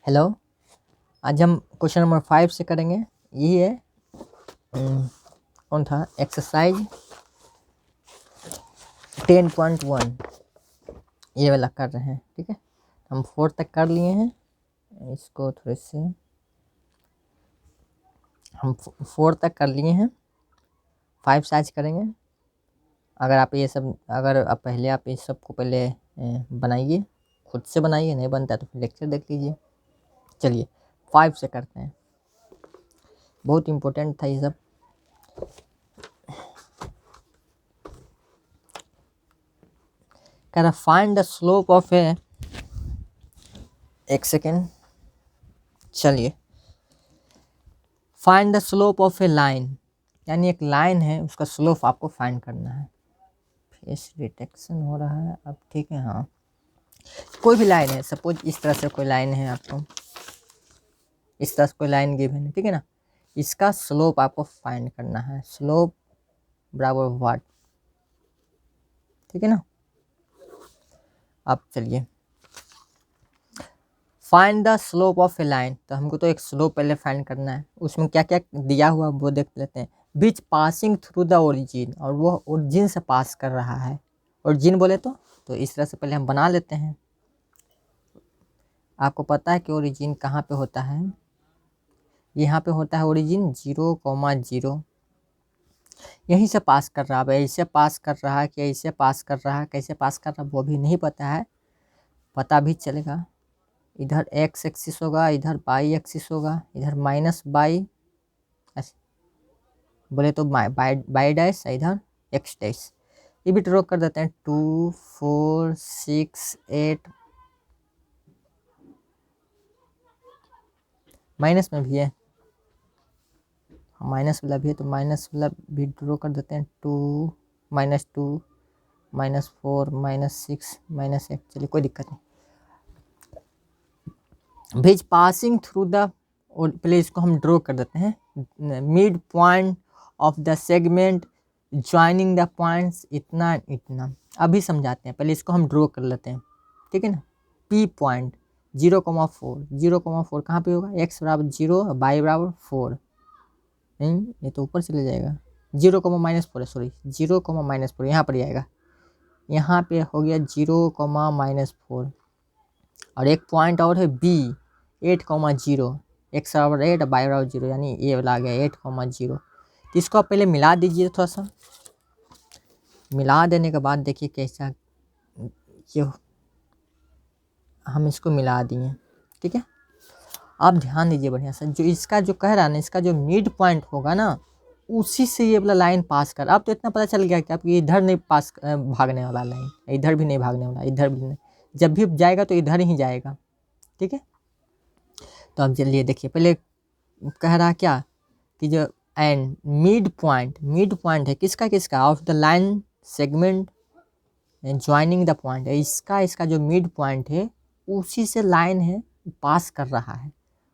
Hello, आज हम question number 5 से करेंगे। यही है कौन था, एक्सरसाइज 10.1 ये वाला कर रहे हैं। ठीक है, हम 4 तक कर लिए हैं। इसको थोड़े से हम 4 तक कर लिए हैं, 5 से आज करेंगे। अगर आप पहले आप इस सब को पहले बनाइए, खुद से बनाइए, नहीं बनता तो फिर लेक्चर देख लीजिए। चलिए 5 से करते हैं, बहुत इम्पोर्टेंट था ये सब। कह रहा फाइंड द स्लोप ऑफ एक सेकेंड। चलिए, find the slope of A line, यानी एक लाइन है उसका स्लोप आपको फाइंड करना है। फेस डिटेक्शन हो रहा है अब, ठीक है। हाँ, कोई भी लाइन है, सपोज इस तरह से कोई लाइन है, आपको इस तरह से कोई लाइन गिवन है, ठीक है ना। इसका स्लोप आपको फाइंड करना है। स्लोप बराबर व्हाट, ठीक है ना। अब चलिए, find the slope of A line, तो हमको तो एक स्लोप पहले फाइंड करना है। उसमें क्या क्या दिया हुआ वो देख लेते हैं। बीच पासिंग थ्रू द ओरिजिन, और वो ओरिजिन से पास कर रहा है। ओरिजिन बोले तो इस तरह से पहले हम बना लेते हैं। आपको पता है कि ओरिजिन कहाँ पे होता है, यहाँ पे होता है ओरिजिन 0,0। यहीं से पास कर रहा है। ऐसे पास कर रहा है कि ऐसे पास कर रहा है, कैसे पास कर रहा है वो भी नहीं पता है, पता भी चलेगा। इधर एक्स एक्सिस होगा, इधर बाई एक्सिस होगा, इधर माइनस बाई बोले तो बाई डैश, इधर एक्स डैश। ये भी ड्रॉ कर देते हैं। 2, 4, 6, 8, माइनस में भी है, माइनस वाला भी है तो माइनस वाला भी ड्रॉ कर देते हैं। 2, -2, -4, -6, -1। चलिए कोई दिक्कत नहीं। भेज पासिंग थ्रू द, और पहले इसको हम ड्रॉ कर देते हैं। Mid point of the segment joining the points इतना इतना। अभी समझाते हैं, पहले इसको हम ड्रॉ कर लेते हैं, ठीक है ना। पी पॉइंट 0,4, 0,4 कहाँ पे होगा, एक्स बराबर 0, बाई बराबर 4। नहीं, ये तो ऊपर चले जाएगा। 0,-4 है, सॉरी 0,-4 यहाँ पर आएगा। यहाँ पे हो गया 0,-4। और एक पॉइंट और है बी 8,0, एक्स बराबर 8, बाई बराबर 0, यानी ये वाला आ गया 8,0। तो इसको आप पहले मिला दीजिए, थोड़ा सा मिला देने के बाद देखिए कैसा ये, हम इसको मिला दिए, ठीक है। आप ध्यान दीजिए बढ़िया से, जो इसका जो कह रहा है ना, इसका जो मिड पॉइंट होगा ना, उसी से ये वाला लाइन पास कर। अब तो इतना पता चल गया कि आपकी इधर नहीं पास भागने वाला लाइन, इधर भी नहीं भागने वाला, इधर भी नहीं, जब भी जाएगा तो इधर ही जाएगा, ठीक है। तो अब चलिए देखिए, पहले कह रहा क्या कि जो एंड मिड पॉइंट है किसका किसका, of the line segment joining the point है। इसका जो मिड पॉइंट है उसी से लाइन है पास कर रहा है।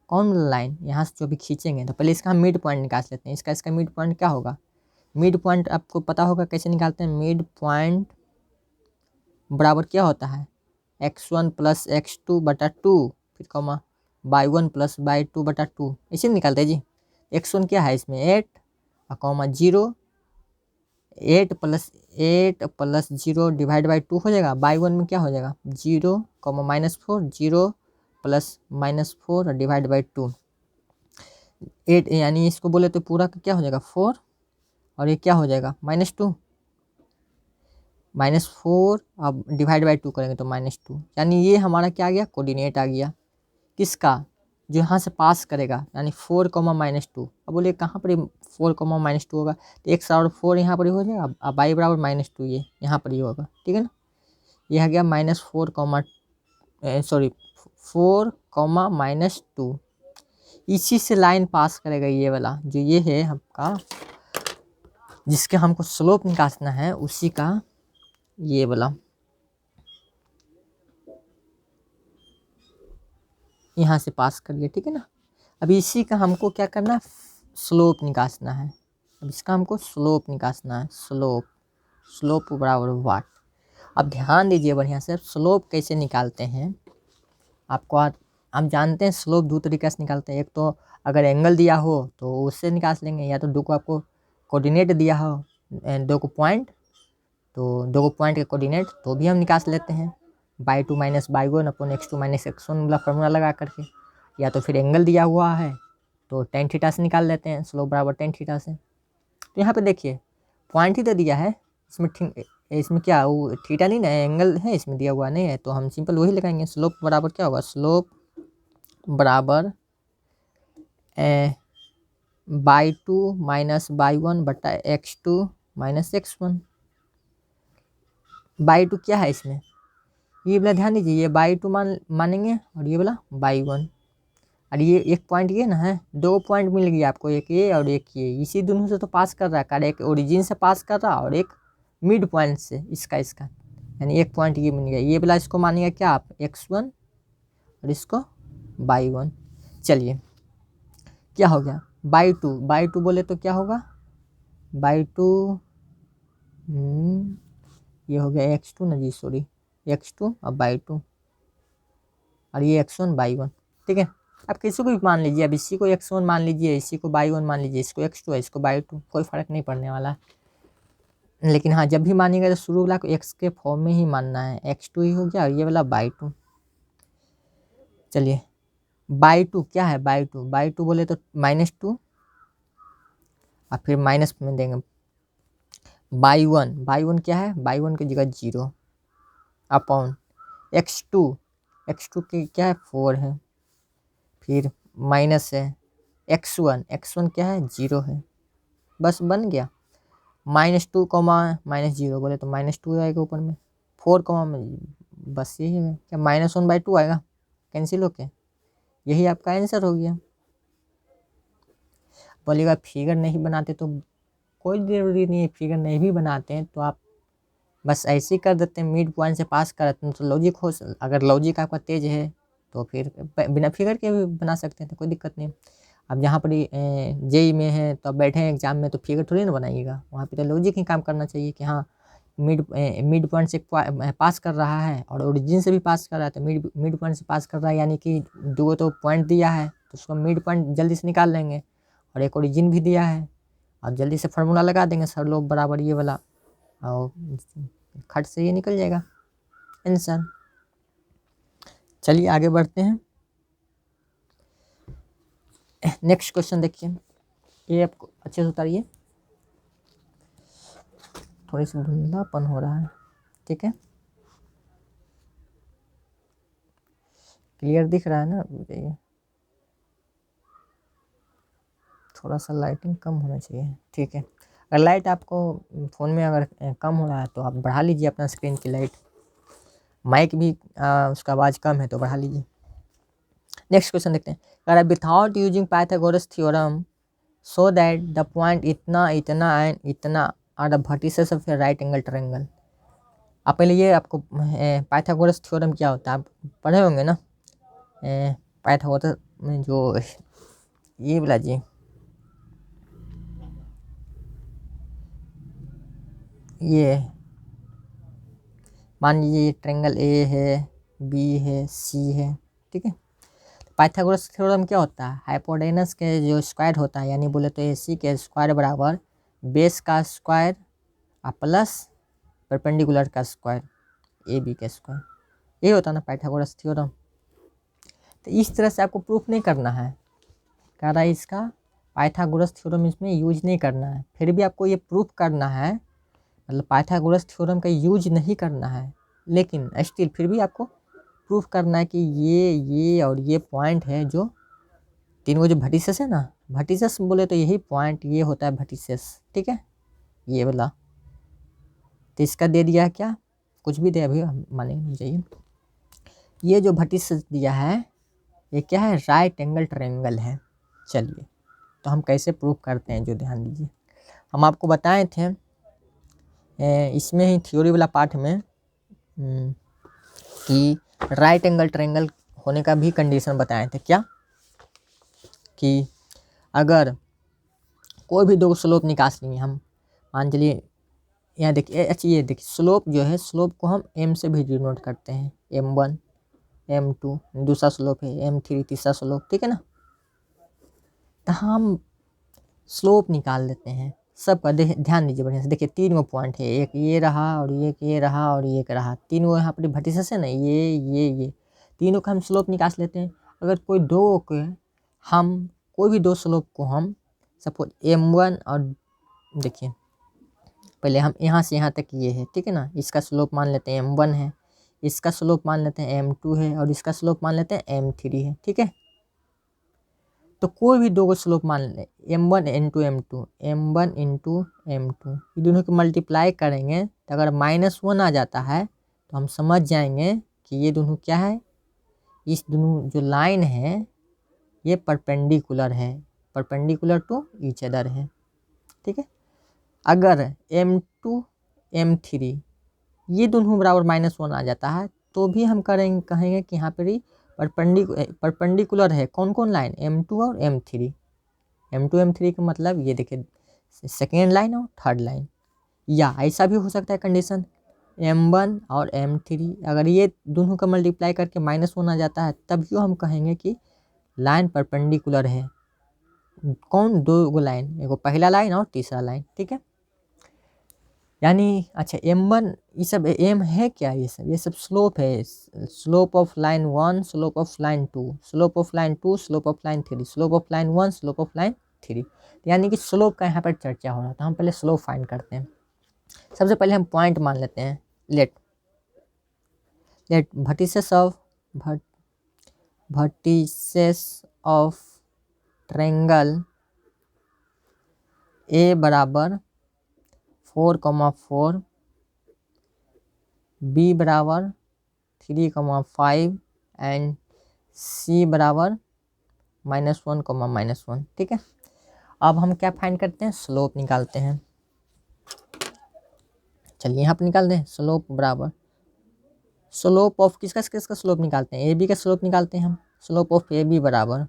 कौन लाइन, यहाँ से जो भी खींचेंगे तो पहले इसका हम मिड पॉइंट निकाल लेते हैं। इसका मिड पॉइंट क्या होगा, मिड पॉइंट आपको पता होगा कैसे निकालते हैं। मिड पॉइंट बराबर क्या होता है, x1 + x2/2, फिर कॉमा y1 + y2/2, इसे निकालते हैं जी। x1 क्या है इसमें 8, कॉमा 0, 8 + 0 डिवाइड बाई 2 हो जाएगा। y1 में क्या हो जाएगा 0, -4, 0 + -4 डिवाइड बाई 2, 8, यानी इसको बोले तो पूरा का क्या हो जाएगा 4, और ये क्या हो जाएगा -2, -4, अब डिवाइड बाई 2 करेंगे तो -2, यानी ये हमारा क्या आ गया, कोऑर्डिनेट आ गया किसका, जो यहाँ से पास करेगा, यानी 4, -2। अब बोलिए कहाँ पर 4, -2 होगा, तो x बराबर 4 यहाँ पर ही हो जाएगा, अब y बराबर -2 ये यहाँ पर ही होगा, ठीक है ना। यह आ गया -4, सॉरी 4, -2। इसी से लाइन पास करेगा ये वाला, जो ये है आपका, जिसके हमको स्लोप निकालना है, उसी का ये वाला यहाँ से पास कर लिया, ठीक है ना। अब इसी का हमको क्या करना है, स्लोप निकालना है। अब इसका हमको स्लोप निकालना है। स्लोप बराबर व्हाट। अब ध्यान दीजिए बढ़िया से, स्लोप कैसे निकालते हैं आपको आज हम जानते हैं स्लोप दो तरीके से निकालते हैं, एक तो अगर एंगल दिया हो तो उससे निकाल लेंगे, या तो दो को आपको कोऑर्डिनेट दिया हो दो को पॉइंट, तो दो को पॉइंट के कोऑर्डिनेट तो भी हम निकाल लेते हैं by two minus by one upon x2 minus x1 वाला फॉर्मूला लगा करके, या तो फिर एंगल दिया हुआ है तो टेन थीटा से निकाल लेते हैं, स्लोप बराबर टेन थीटा से। तो यहाँ पे देखिए पॉइंट ही तो दिया है, इसमें क्या वो थीटा नहीं ना, एंगल है इसमें दिया हुआ नहीं है, तो हम सिंपल वही लगाएंगे। स्लोप बराबर क्या होगा, स्लोप बराबर by two minus by one बटा x2 minus x1। By two क्या है इसमें, ये वाला ध्यान दीजिए, ये बाई टू मानेंगे और ये वाला बाई वन, और ये एक पॉइंट ये ना है, दो पॉइंट मिल गया आपको, एक ये और एक ये, इसी दोनों से तो पास कर रहा है कार्य, एक ओरिजिन से पास कर रहा है और एक मिड पॉइंट से, इसका यानी एक पॉइंट ये बन गया, ये वाला इसको मानिएगा क्या आप x1 और इसको बाई वन। चलिए क्या हो गया, बाई टू बोले तो क्या होगा, बाई टू ये हो गया x2 ना जी, सॉरी x2 और बाई टू, और ये x1 बाई वन। ठीक है, आप किसी को भी मान लीजिए, अब इसी को x1 मान लीजिए, इसी को बाई वन मान लीजिए, इसको x2 है, इसको बाई टू, कोई फर्क नहीं पड़ने वाला। लेकिन हाँ जब भी मानिएगा तो शुरू वाला को x के फॉर्म में ही मानना है, x2 ही हो गया और ये वाला बाई टू। चलिए बाई टू क्या है, बाई टू बोले तो -2 और फिर माइनस में देंगे बाई वन क्या है, बाई वन की जगह 0 अपॉन x2 की क्या है 4 है, फिर माइनस है x1 क्या है 0 है, बस बन गया। -2 -0 बोले तो -2 आएगा ऊपर में, 4 में बस यही है क्या, -1/2 आएगा कैंसिल होके, यही आपका आंसर हो गया। बोलिएगा फिगर नहीं बनाते तो कोई ज़रूरी नहीं है, फिगर नहीं भी बनाते हैं तो आप बस ऐसे ही कर देते हैं, मिड पॉइंट से पास कर देते हैं, तो लॉजिक हो, अगर लॉजिक आपका तेज है तो फिर बिना फिगर के भी बना सकते हैं, तो कोई दिक्कत नहीं। अब जहाँ पर जेई में है तो आप बैठे हैं एग्जाम में, तो फिगर थोड़ी ना बनाइएगा, वहाँ पे तो लॉजिक ही काम करना चाहिए कि हाँ मिड पॉइंट से पास कर रहा है और ओरिजिन से भी पास कर रहा है, तो मिड पॉइंट से पास कर रहा है, यानी कि दो तो पॉइंट दिया है तो उसको मिड पॉइंट जल्दी से निकाल लेंगे, और एक ओरिजिन भी दिया है, अब जल्दी से फार्मूला लगा देंगे सर लोग बराबर ये वाला, और खट से ये निकल जाएगा आंसर। चलिए आगे बढ़ते हैं, नेक्स्ट क्वेश्चन देखिए, ये आपको अच्छे से उतारिए, थोड़ी सी धुंधलापन हो रहा है, ठीक है क्लियर दिख रहा है ना, ये थोड़ा सा लाइटिंग कम होना चाहिए, ठीक है। अगर लाइट आपको फ़ोन में अगर कम हो रहा है तो आप बढ़ा लीजिए अपना स्क्रीन की लाइट, माइक भी उसका आवाज़ कम है तो बढ़ा लीजिए। नेक्स्ट क्वेश्चन देखते हैं, अगर without using Pythagoras theorem so that the point इतना इतना एंड इतना are the vertices of a right angle triangle. आप पहले ये आपको पाइथागोरस थ्योरम क्या होता है आप पढ़े होंगे ना, पाइथागोरस में जो ये बोला जी, ये मान लीजिए ये ट्रायंगल ए है, बी है, सी है, ठीक है। पाइथागोरस थ्योरम क्या होता है, हाइपोटेनस के जो स्क्वायर होता है, यानी बोले तो AC के स्क्वायर बराबर बेस का स्क्वायर और प्लस परपेंडिकुलर का स्क्वायर AB का स्क्वायर, ये होता है ना पाइथागोरस थ्योरम। तो इस तरह से आपको प्रूफ नहीं करना है, कह रहा है इसका पाइथागोरस थ्योरम इसमें यूज नहीं करना है, फिर भी आपको ये प्रूफ करना है, मतलब पाइथागोरस थ्योरम का यूज नहीं करना है, लेकिन स्टिल फिर भी आपको प्रूफ करना है कि ये और ये पॉइंट है, जो तीनों जो वर्टिसेस है ना, वर्टिसेस बोले तो यही पॉइंट ये होता है वर्टिसेस, ठीक है ये वाला। तो इसका दे दिया है क्या, कुछ भी दे अभी मानेंगे चाहिए, ये जो वर्टिसेस दिया है ये क्या है, राइट एंगल ट्रायंगल है। चलिए तो हम कैसे प्रूफ करते हैं, जो ध्यान दीजिए, हम आपको बताए थे इसमें ही थ्योरी वाला पार्ट में कि राइट एंगल ट्रायंगल होने का भी कंडीशन बताए थे, क्या कि अगर कोई भी दो स्लोप निकाल लेंगे हम, मान चलिए यहाँ देखिए, अच्छा ये देखिए स्लोप जो है, स्लोप को हम m से भी डिनोट करते हैं, m1 M2 दूसरा स्लोप है, M3 तीसरा स्लोप, ठीक है ना। तो हम स्लोप निकाल देते हैं सबका। ध्यान दीजिए बढ़िया से, देखिए 3 गो पॉइंट है, एक ये रहा और एक ये रहा और एक रहा, 3 गो यहाँ पर वर्टिसेस है ना, ये तीनों का हम स्लोप निकाल लेते हैं। अगर कोई दो के हम कोई भी 2 स्लोप को हम सपोज M1 और देखिए पहले हम यहाँ से यहाँ तक ये है, ठीक है ना, इसका स्लोप मान लेते हैं M1 है, इसका स्लोप मान लेते हैं M2 है और इसका स्लोप मान लेते हैं M3 है, ठीक है। तो कोई भी 2 को स्लोप मान लें M1 into M2, M1 into M2, ये दोनों को मल्टीप्लाई करेंगे तो अगर -1 आ जाता है तो हम समझ जाएंगे कि ये दोनों क्या है, इस दोनों जो लाइन है ये परपेंडिकुलर है, परपेंडिकुलर टू ईच अदर है, ठीक है। अगर M2 M3 ये दोनों बराबर -1 आ जाता है तो भी हम कहेंगे कि यहाँ पर ही परपेंडिकुलर है। कौन कौन लाइन, M2 और M3। M2 M3 का मतलब ये देखिए सेकेंड लाइन और थर्ड लाइन। या ऐसा भी हो सकता है कंडीशन M1 और M3 अगर ये दोनों का मल्टीप्लाई करके -1 आ जाता है तभी हम कहेंगे कि लाइन परपेंडिकुलर है। कौन, 2 गो लाइन, एगो पहला लाइन और तीसरा लाइन, ठीक है। यानी अच्छा M1 ये सब M है क्या, ये सब स्लोप है, slope of line 1, slope of line 2, slope of line 2, slope of line 3, slope of line 1, slope of line 3। यानी कि स्लोप का यहाँ पर चर्चा हो रहा था। हम पहले स्लोप फाइंड करते हैं। सबसे पहले हम पॉइंट मान लेते हैं, let vertices of triangle A बराबर 4,4, B बराबर 3,5 एंड C बराबर -1, ठीक है। अब हम क्या फाइंड करते हैं, स्लोप निकालते हैं। चलिए यहाँ पर निकाल दें, स्लोप बराबर स्लोप ऑफ किसका स्लोप निकालते हैं, AB का स्लोप निकालते हैं हम। स्लोप ऑफ AB बराबर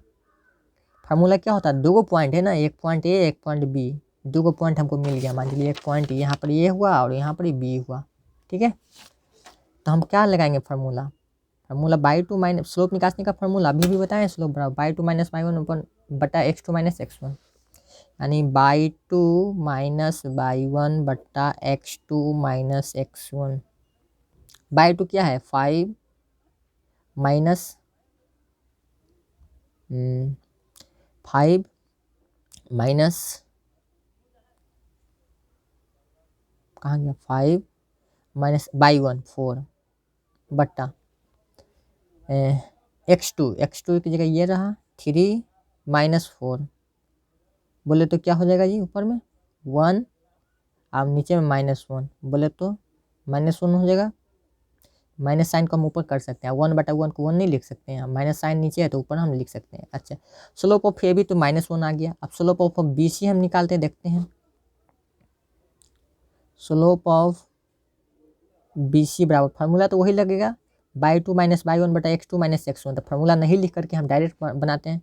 फार्मूला क्या होता है, 2 गो पॉइंट है ना, एक पॉइंट A एक पॉइंट B, 2 गो पॉइंट हमको मिल गया। मान लीजिए एक पॉइंट यहाँ पर ये हुआ और यहाँ पर B हुआ, ठीक है। तो हम क्या लगाएंगे formula by two minus, slope निकालने का फार्मूला अभी भी बताएं, स्लोप बराबर बाई टू माइनस y1 बटा x2 माइनस x1, यानी बाई2 माइनस y1 बटा x2 माइनस x1। बाई2 क्या है, 5 माइनस 5 माइनस कहाँ गया, 5 माइनस y1 4 बटा x2 की जगह ये रहा 3 माइनस 4, बोले तो क्या हो जाएगा जी, ऊपर में 1 और नीचे में -1, बोले तो -1 हो जाएगा। माइनस साइन को हम ऊपर कर सकते हैं, 1/1 को 1 नहीं लिख सकते हैं, माइनस साइन नीचे है तो ऊपर हम लिख सकते हैं। अच्छा, स्लोप ऑफ AB तो -1 आ गया। अब स्लोप ऑफ BC हम निकालते देखते हैं। स्लोप ऑफ BC बराबर फार्मूला तो वही लगेगा, बाई2 माइनस y1 बटा x2 माइनस x1। तो फार्मूला नहीं लिख करके हम डायरेक्ट बनाते हैं।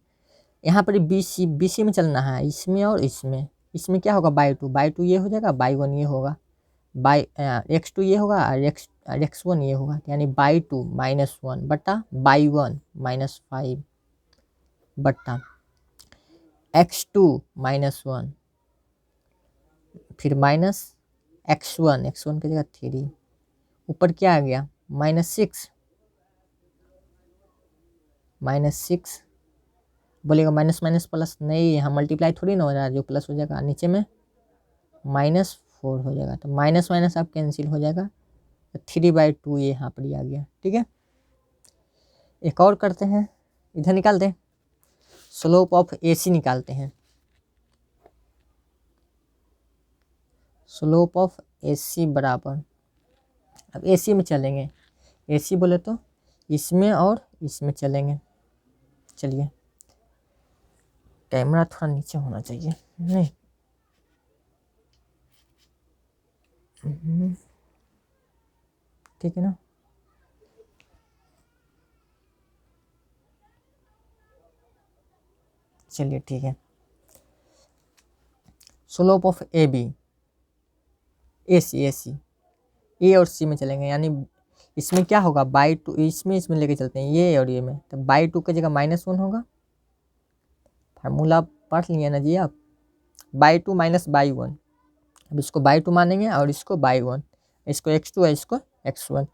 यहाँ पर BC में चलना है, इसमें और इसमें क्या होगा, बाई2 ये हो जाएगा, y1 ये होगा, x2 ये होगा और x1 ये होगा, यानी बाई2 -1 बटा y1 -5 बटा x2 -1 फिर माइनस x1 की जगह 3, ऊपर क्या आ गया -6 बोलेगा माइनस माइनस प्लस, नहीं यहाँ मल्टीप्लाई थोड़ी ना हो रहा है, जो प्लस हो जाएगा नीचे में -4 हो जाएगा। तो माइनस माइनस अब कैंसिल हो जाएगा, तो 3/2 ये यहाँ पर ही आ गया, ठीक है। एक और करते हैं, इधर निकालते हैं, स्लोप ऑफ AC निकालते हैं। स्लोप ऑफ AC बराबर, अब AC में चलेंगे, AC बोले तो इसमें और इसमें चलेंगे। चलिए कैमरा थोड़ा नीचे होना चाहिए, नहीं ठीक है ना। चलिए ठीक है, slope of AB AC A और C में चलेंगे, यानी इसमें क्या होगा बाई 2, इसमें लेके चलते हैं ये और ये में, तो बाई 2 की जगह -1 होगा। फार्मूला पढ़ लिए ना जी आप, बाई 2 माइनस बाई 1। अब इसको बाई 2 मानेंगे और इसको बाई 1, इसको x2 है इसको x1।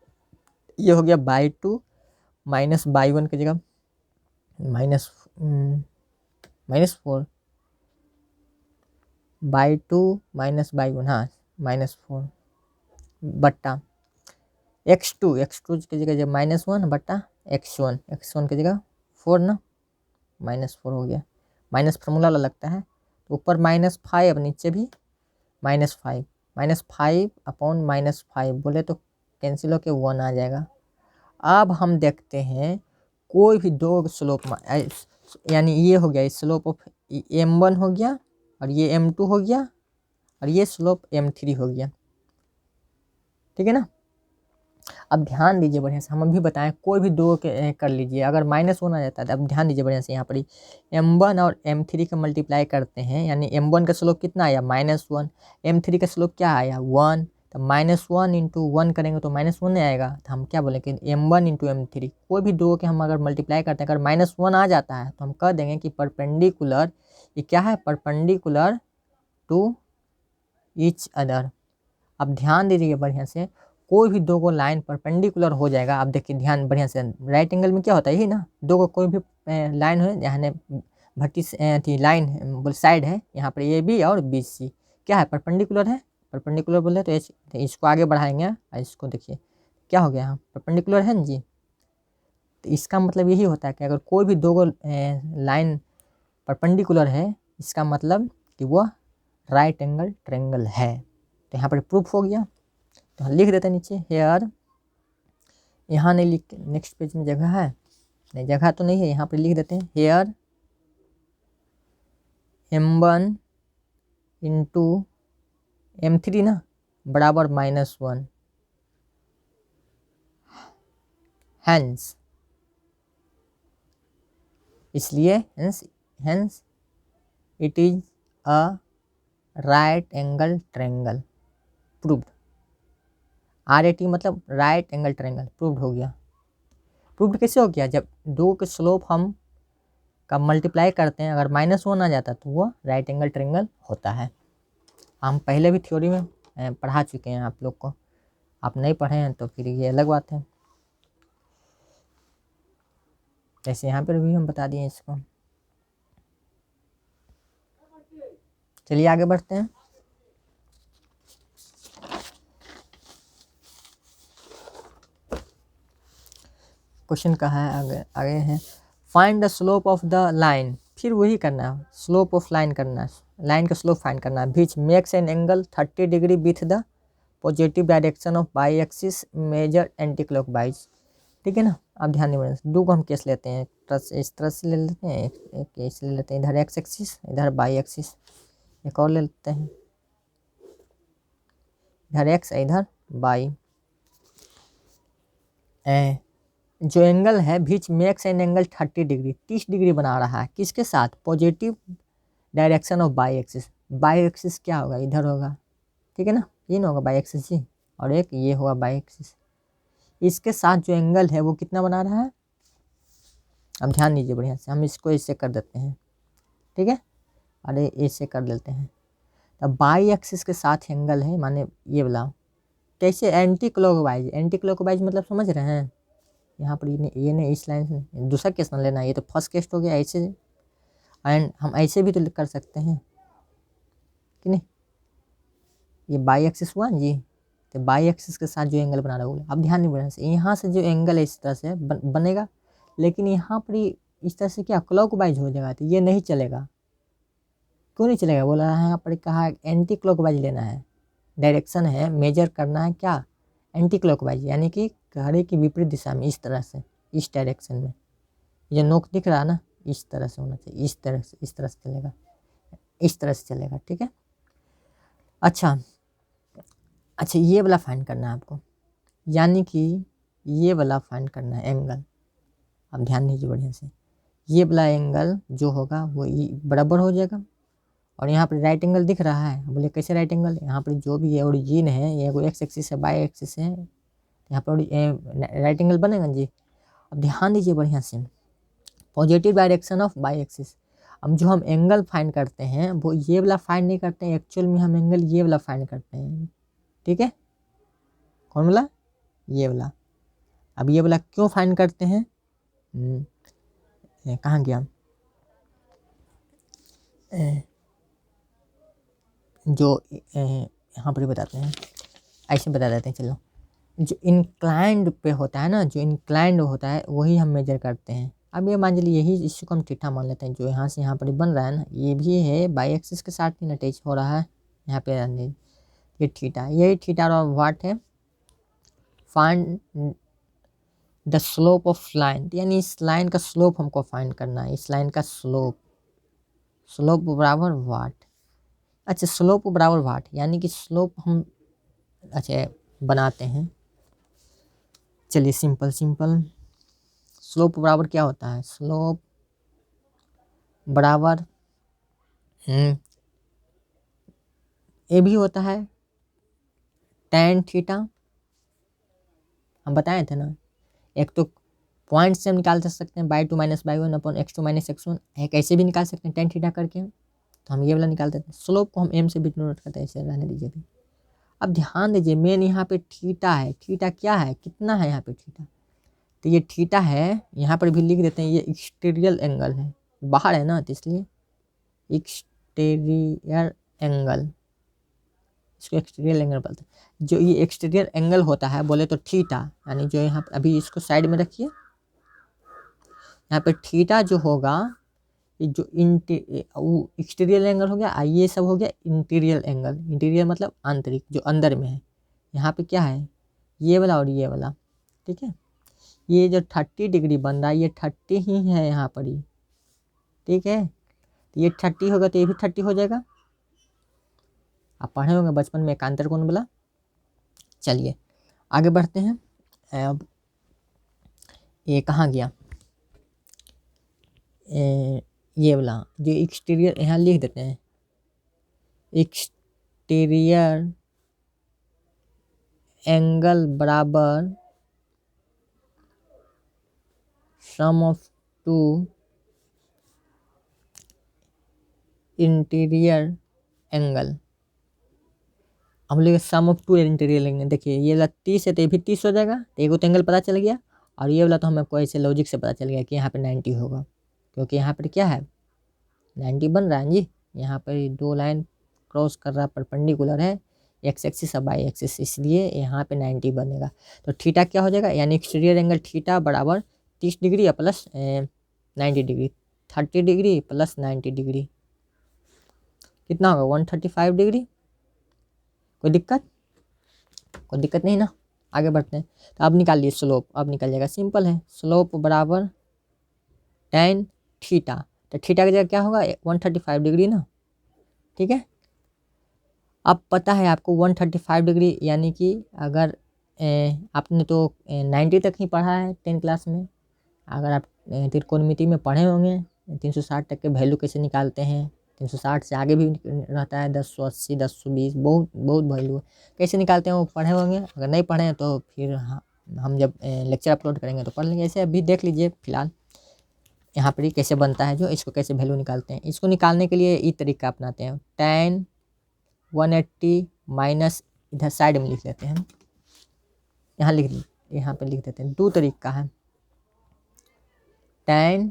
ये हो गया बाई 2 माइनस बाई 1 की जगह -4, बाई 2 माइनस बाई 1, हाँ -4 बट्टा x2 की जगह -1 बट्टा x1 की जगह 4 ना, -4 हो गया। माइनस फार्मूला लगता है तो ऊपर -5 नीचे भी -5, -5 अपॉन -5 बोले तो कैंसिल होके 1 आ जाएगा। अब हम देखते हैं कोई भी दो स्लोप, यानी ये हो गया स्लोप ऑफ m1 हो गया और ये m2 हो गया और ये स्लोप m3 हो गया, ठीक है ना। अब ध्यान दीजिए बढ़िया से, हम अभी बताएं कोई भी दो के कर लीजिए, अगर -1 आ जाता है तो अब ध्यान दीजिए बढ़िया से, यहाँ पर m1 और m3 का मल्टीप्लाई करते हैं, यानी m1 का स्लोप कितना आया -1, m3 का स्लोप क्या आया 1, तो -1 इंटू 1 करेंगे तो -1 आएगा, तो हम क्या बोलेंगे m1 इंटू m3। कोई भी दो के हम अगर मल्टीप्लाई करते हैं अगर -1 आ जाता है तो हम कह देंगे कि परपेंडिकुलर, ये क्या है परपेंडिकुलर टू ईच अदर। अब ध्यान दीजिए बढ़िया से, कोई भी दो को लाइन परपेंडिकुलर हो जाएगा। अब देखिए ध्यान बढ़िया से, राइट एंगल में क्या होता है यही ना, दो को कोई भी लाइन हो, यहाँ भट्टी थी लाइन बोल साइड है, यहाँ पर ए बी और बी सी क्या है परपेंडिकुलर है, परपेंडिकुलर बोले तो इसको आगे बढ़ाएंगे और इसको देखिए क्या हो गया यहाँ परपेंडिकुलर है ना जी। तो इसका मतलब यही होता है कि अगर कोई भी दो को लाइन परपेंडिकुलर है, इसका मतलब कि वो राइट एंगल ट्रायंगल है। तो यहाँ पर प्रूफ हो गया, तो हम लिख देते हैं नीचे हेयर, यहाँ नहीं लिख, नेक्स्ट पेज में जगह है नहीं, जगह तो नहीं है, यहाँ पर लिख देते हैं हेयर m1 इंटू m3 ना बराबर -1, हैंस इसलिए hence it is a right angle triangle proved. RAT मतलब राइट एंगल ट्रायंगल प्रूव्ड हो गया। प्रूव्ड कैसे हो गया, जब दो के स्लोप हम का मल्टीप्लाई करते हैं अगर -1 आ जाता तो वो राइट एंगल ट्रायंगल होता है। हम पहले भी थ्योरी में पढ़ा चुके हैं आप लोग को, आप नहीं पढ़े हैं तो फिर ये अलग बात है। जैसे यहाँ पर भी हम बता दिए इसको। चलिए आगे बढ़ते हैं। क्वेश्चन का है आगे है find the slope of the line, फिर वही करना है स्लोप ऑफ लाइन करना है, लाइन का स्लोप फाइंड करना है। Which makes an angle 30 degree with the positive direction of by axis measure anti clockwise, ठीक है ना। अब ध्यान दें, दो को हम केस लेते हैं, इस तरह से ले लेते हैं, एक केस ले लेते हैं, इधर एक्स एक्सिस इधर बाई एक्सिस, एक और ले लेते हैं, इधर एक्स इधर बाई। जो एंगल है which makes an angle 30 degree 30 degree बना रहा है, किसके साथ positive direction of by axis. By axis क्या होगा इधर होगा, ठीक है ना, ये ना होगा बाई एक्सिस जी, और एक ये होगा बाई एक्सिस, इसके साथ जो एंगल है वो कितना बना रहा है। अब ध्यान दीजिए बढ़िया से, हम इसको ऐसे कर देते हैं, ठीक है, अरे ऐसे कर देते हैं। तब बाई एक्सिस के साथ एंगल है माने ये वाला, कैसे एंटी क्लॉकवाइज, एंटी क्लॉकवाइज मतलब समझ रहे हैं, यहाँ पर ये नहीं इस लाइन से दूसरा केस ना लेना, ये तो फर्स्ट केस हो गया ऐसे, एंड हम ऐसे भी तो कर सकते हैं कि नहीं, ये बाई एक्सिस हुआ जी, तो बाई एक्सिस के साथ जो एंगल बना रहा होगा। अब ध्यान नहीं बढ़ने से, यहाँ से जो एंगल है इस तरह से बनेगा, लेकिन यहाँ पर इस तरह से क्या क्लॉकवाइज हो जाएगा, तो ये नहीं चलेगा। क्यों नहीं चलेगा, बोला रहा है यहाँ पर कहा एंटी क्लॉकवाइज लेना है, डायरेक्शन है मेजर करना है क्या एंटी क्लॉकवाइज, यानी कि घड़ी की विपरीत दिशा में, इस तरह से इस डायरेक्शन में, ये नोक दिख रहा है ना, इस तरह से होना चाहिए, इस तरह से चलेगा, इस तरह से चलेगा, ठीक है। अच्छा ये वाला फाइंड करना है आपको, यानी कि ये वाला फाइंड करना है एंगल। अब ध्यान दीजिए बढ़िया से, ये वाला एंगल जो होगा वो बराबर हो जाएगा, और यहाँ पर राइट एंगल दिख रहा है, बोले कैसे राइट एंगल, यहाँ पर जो भी है ओरिजिन है, ये एक्स एक्सिस है बाई एक्सिस है, यहाँ पर राइट एंगल बनेगा जी। अब ध्यान दीजिए बढ़िया से, positive direction of by axis. अब जो हम एंगल फाइंड करते हैं वो ये वाला फाइंड नहीं करते हैं, एक्चुअल में हम एंगल ये वाला फाइंड करते हैं, ठीक है। कौन वाला? ये वाला। अब ये वाला क्यों फाइंड करते हैं? कहाँ गया? जो यहाँ पर बताते हैं, ऐसे बता देते हैं चलो। जो इंक्लाइंड पे होता है ना, जो इंक्लाइंड होता है वही हम मेजर करते हैं। अब ये मान लीजिए यही इसी को हम थीटा मान लेते हैं, जो यहाँ से यहाँ पर बन रहा है ना, ये भी है बाई एक्सिस के साथ ही अटैच हो रहा है यहाँ पे, ये थीटा, यही थीटा और वाट है। Find the slope of line, यानी इस लाइन का स्लोप हमको फाइंड करना है, इस लाइन का स्लोप, स्लोप बराबर वाट। अच्छा, स्लोप बराबर वाट, यानी कि स्लोप हम अच्छा बनाते हैं। चलिए सिंपल स्लोप बराबर क्या होता है? स्लोप बराबर ये भी होता है tan थीटा, हम बताए थे ना। एक तो पॉइंट से हम निकाल सकते हैं by 2 minus by 1 upon x2 minus x1, एक ऐसे भी निकाल सकते हैं tan थीटा करके, तो हम ये वाला निकाल देते हैं। स्लोप को हम m से भी नोट करते हैं, ऐसे रहने दीजिए भी। अब ध्यान दीजिए मेन यहाँ पे थीटा है, थीटा क्या है, कितना है यहाँ पे थीटा, तो ये थीटा है, यहाँ पर भी लिख देते हैं ये एक्सटीरियर एंगल है, बाहर है ना तो इसलिए एक्सटीरियर एंगल, इसको एक्सटीरियर एंगल बोलते हैं। जो ये एक्सटीरियर एंगल होता है बोले तो थीटा, यानी जो यहाँ अभी इसको साइड में रखिए, यहाँ पे थीटा जो होगा, ये जो एक्सटीरियर एंगल हो गया, ये सब हो गया इंटीरियर एंगल। इंटीरियर मतलब आंतरिक, जो अंदर में है। यहाँ पे क्या है, ये वाला और ये वाला, ठीक है। ये जो 30 डिग्री बन रहा है ये 30 ही है यहाँ पर ही, ठीक है। तो ये 30 होगा तो ये भी 30 हो जाएगा। आप पढ़े होंगे बचपन में एकांतर कोण बोला। चलिए आगे बढ़ते हैं। अब ये कहाँ गया, ये वाला जो एक्सटीरियर, यहाँ लिख देते हैं एक्सटीरियर एंगल बराबर सम ऑफ टू इंटीरियर एंगल। हम लोग सम ऑफ टू इंटीरियर एंगल, देखिए ये वाला 30 है तो ये भी 30 हो जाएगा, तो एक तो एंगल पता चल गया, और ये वाला तो हमें कोई ऐसे लॉजिक से पता चल गया कि यहाँ पे 90 होगा, क्योंकि यहाँ पर क्या है 90 बन रहा है जी। यहाँ पर दो लाइन क्रॉस कर रहा, परपेंडिकुलर है, एक्स एक्सिस और वाई एक्सिस, इसलिए यहाँ पे 90 बनेगा। तो थीटा क्या हो जाएगा, यानी एक्सटीरियर एंगल थीटा बराबर 30 डिग्री या plus 90 degree, 30 degree plus 90 degree, कितना होगा 135 डिग्री। कोई दिक्कत नहीं ना। आगे बढ़ते हैं। तो अब निकालिए स्लोप, अब निकल जाएगा, सिंपल है। स्लोप बराबर tan थीटा, तो थीटा की जगह क्या होगा 135 डिग्री ना, ठीक है। अब पता है आपको 135 डिग्री, यानी कि अगर आपने तो 90 तक ही पढ़ा है 10 क्लास में, अगर आप त्रिकोणमिति में पढ़े होंगे 360 तक के वैल्यू कैसे निकालते हैं, 360 से आगे भी रहता है 1080 1020, बहुत बहुत वैल्यू कैसे निकालते हैं वो पढ़े होंगे। अगर नहीं पढ़े हैं तो फिर हम जब लेक्चर अपलोड करेंगे तो पढ़ लेंगे। ऐसे अभी देख लीजिए फिलहाल यहाँ पर ही कैसे बनता है, जो इसको कैसे वैल्यू निकालते हैं। इसको निकालने के लिए ये तरीका अपनाते हैं, tan 180 माइनस, इधर साइड में लिख लेते हैं, यहाँ पे लिख देते हैं। दो तरीका है, tan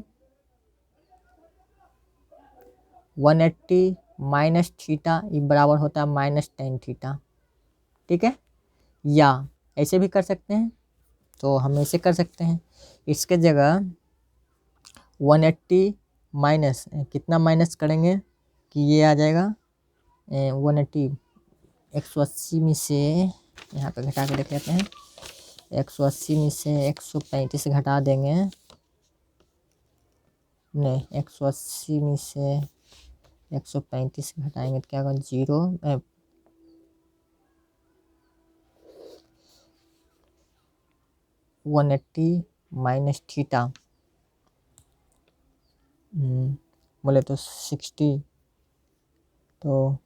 180 माइनस थीटा ये बराबर होता है माइनस tan थीटा, ठीक है। या ऐसे भी कर सकते हैं, तो हम ऐसे कर सकते हैं, इसके जगह 180 माइनस कितना माइनस करेंगे कि ये आ जाएगा 180, 180 में से यहाँ पे घटा के देख लेते हैं, 180 में से 135 घटा देंगे, नहीं 180 में से 135 घटाएंगे तो क्या होगा 0, 180 माइनस थीटा बोले तो 60, तो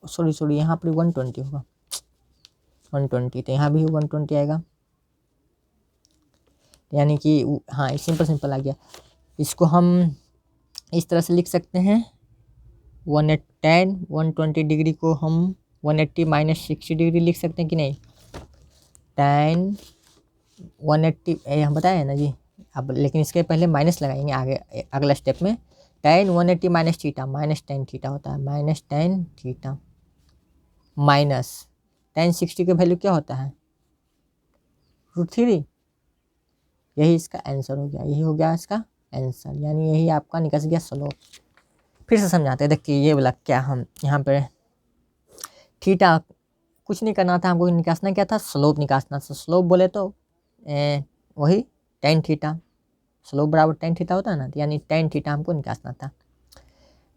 सॉरी यहाँ पर 120 होगा, 120, तो यहाँ भी 120 आएगा, यानी कि हाँ सिंपल आ गया। इसको हम इस तरह से लिख सकते हैं 120 डिग्री को हम 180 माइनस 60 डिग्री लिख सकते हैं कि नहीं। tan 180 हम बताए ना जी, अब लेकिन इसके पहले माइनस लगाएंगे आगे अगला स्टेप में। tan 180 minus theta minus tan theta होता है, minus tan theta minus tan 60 का वैल्यू क्या होता है √3। यही इसका आंसर हो गया, यही हो गया इसका आंसर, यानी यही आपका निकल गया स्लोप। फिर से समझाते हैं, देखिए ये वाला क्या, हम यहाँ पे थीटा कुछ नहीं करना था हमको, निकालना क्या था, स्लोप निकालना था। स्लोप बोले तो वही tan थीटा, स्लोप बराबर tan थीटा होता है ना, तो यानी tan थीटा हमको निकालना था।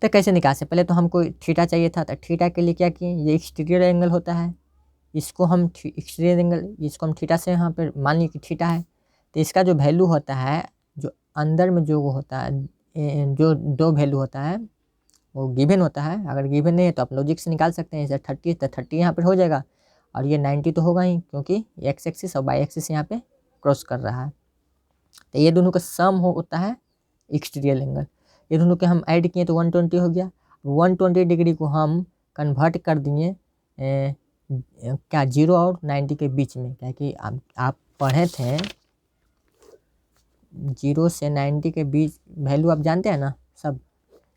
तो कैसे निकाले, पहले तो हमको थीटा चाहिए था, तो थीटा के लिए क्या किए, ये एक्सटीरियर एंगल होता है, इसको हम एक्सटीरियर एंगल, इसको हम थीटा से यहाँ पर मान ली कि थीटा है, तो इसका जो वैल्यू होता है, जो अंदर में जो वो होता है, जो दो वैल्यू होता है वो गिवन होता है। अगर गिवन नहीं है तो आप लॉजिक से निकाल सकते हैं। जैसे 30 तो 30 यहाँ पर हो जाएगा, और ये 90 तो होगा ही, क्योंकि एक्स एक्सिस और वाई एक्सिस यहाँ पे क्रॉस कर रहा है। तो ये दोनों का सम होता है एक्सटीरियर एंगल। ये दोनों के हम ऐड किए तो 120 हो गया। 120 डिग्री को हम कन्वर्ट कर दिए क्या 0 और 90 के बीच में, क्या कि आप पढ़े थे 0 से 90 के बीच वैल्यू आप जानते हैं ना सब,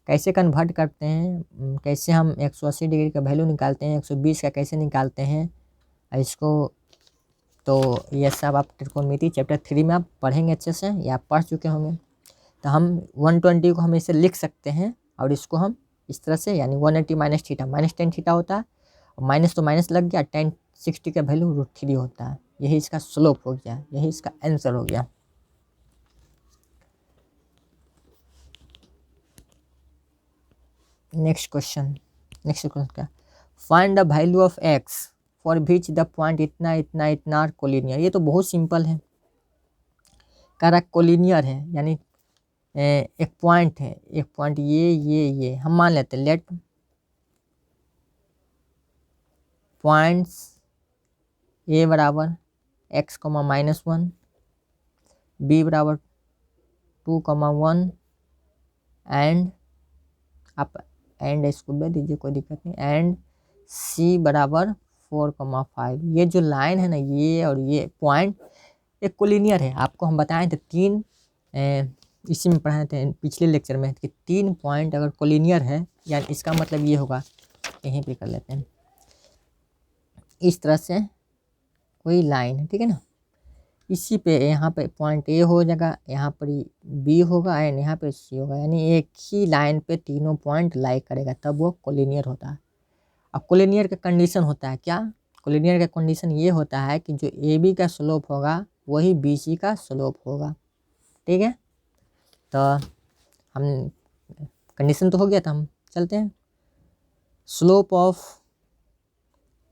कैसे कन्वर्ट करते हैं, कैसे हम 180 डिग्री का वैल्यू निकालते हैं, 120 का कैसे निकालते हैं इसको, तो ये सब आप त्रिकोणमिति चैप्टर 3 में आप पढ़ेंगे अच्छे से, या आप पढ़ चुके होंगे। तो हम 120 को हम इसे लिख सकते हैं, और इसको हम इस तरह से, यानी 180 minus theta minus tan theta होता है, और माइनस तो माइनस लग गया, tan 60 का वैल्यू √3 होता है। यही इसका स्लोप हो गया, यही इसका आंसर हो गया। नेक्स्ट क्वेश्चन क्या, find the value of x for which the point इतना इतना इतना आर कोलिनियर। ये तो बहुत सिंपल है, कह रहा कोलिनियर है, यानी एक पॉइंट है, एक पॉइंट ये हम मान लेते हैं, लेट पॉइंट्स a बराबर x, -1, b बराबर 2, 1, एंड आप एंड इसको दे दीजिए, कोई दिक्कत नहीं, एंड c बराबर 4, 5। ये जो लाइन है ना, ये और ये पॉइंट एक कोलिनियर है। आपको हम बताए थे तीन इसी में पढ़ाए थे पिछले लेक्चर में कि 3 पॉइंट अगर कोलिनियर है, यानी इसका मतलब ये होगा, यहीं पे कर लेते हैं, इस तरह से कोई लाइन है, ठीक है ना, इसी पे यहाँ पे पॉइंट ए हो जाएगा, यहाँ पर बी होगा एंड यहाँ पे सी होगा, यानी एक ही लाइन पे तीनों पॉइंट लाई करेगा, तब वो कोलिनियर होता है। अब कोलिनियर का कंडीशन होता है क्या, कोलिनियर का कंडीशन ये होता है कि जो ए बी का स्लोप होगा वही बी सी का स्लोप होगा, ठीक है। तो हम कंडीशन तो हो गया था, हम चलते हैं स्लोप ऑफ,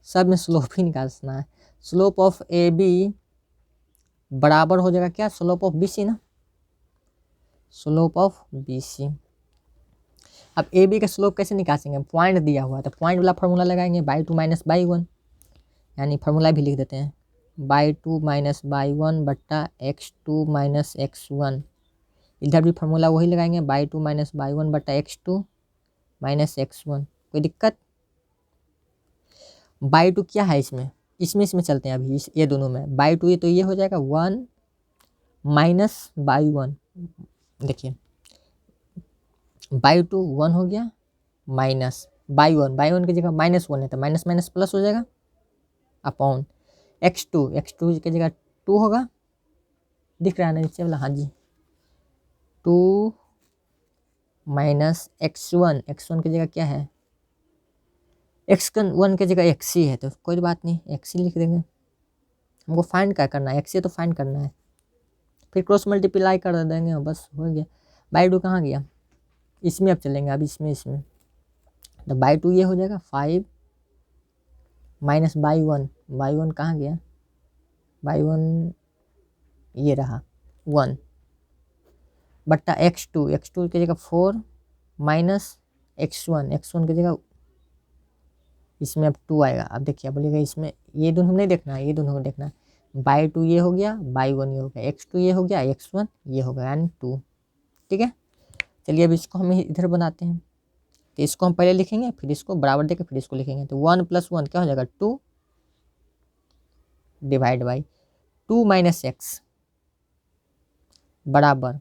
सब में स्लोप ही निकालना है। स्लोप ऑफ ए बी बराबर हो जाएगा क्या, स्लोप ऑफ बी सी ना, स्लोप ऑफ बी सी। अब ए बी का स्लोप कैसे निकालेंगे, पॉइंट दिया हुआ है तो पॉइंट वाला फार्मूला लगाएंगे, बाई 2 माइनस बाई 1, यानी फार्मूला भी लिख देते हैं, बाई 2 माइनस बाई 1 बट्टा x2 माइनस x1। इधर भी फार्मूला वही लगाएंगे, बाई 2 माइनस बाई 1 बट्टा x2 माइनस x1। कोई दिक्कत, बाई 2 क्या है इसमें चलते हैं अभी, ये दोनों में बाई 2 ये तो ये हो जाएगा 1 माइनस बाई 1, देखिए बाई 2 1 हो गया, माइनस बाई 1 की जगह -1 है तो माइनस माइनस प्लस हो जाएगा, अपॉन x2 की जगह 2 होगा, दिख रहा है ना नीचे वाला, हाँ जी, 2 माइनस x1 की जगह क्या है, x1 की जगह x ही है, तो कोई बात नहीं x ही लिख देंगे। हमको फाइंड क्या करना है, x तो फाइंड करना है, फिर क्रॉस मल्टीप्लाई कर देंगे, बस हो गया। बाई 2 कहाँ गया, इसमें अब चलेंगे, अब इसमें तो बाई 2 ये हो जाएगा 5 माइनस बाई 1 कहाँ गया, बाई 1 ये रहा 1 बट्टा x2 की जगह 4 माइनस x1 की जगह इसमें अब 2 आएगा। अब देखिए बोलिएगा इसमें ये दोनों नहीं देखना, ये दोनों को देखना। बाई 2 ये हो गया, बाई 1 ये हो गया, x2 ये हो गया, x1 ये हो गया, यानी 2। ठीक है, चलिए अब इसको हम इधर बनाते हैं। तो इसको हम पहले लिखेंगे, फिर इसको बराबर देके फिर इसको लिखेंगे। तो 1 + 1 क्या हो जाएगा 2 डिवाइड बाई 2 - x बराबर,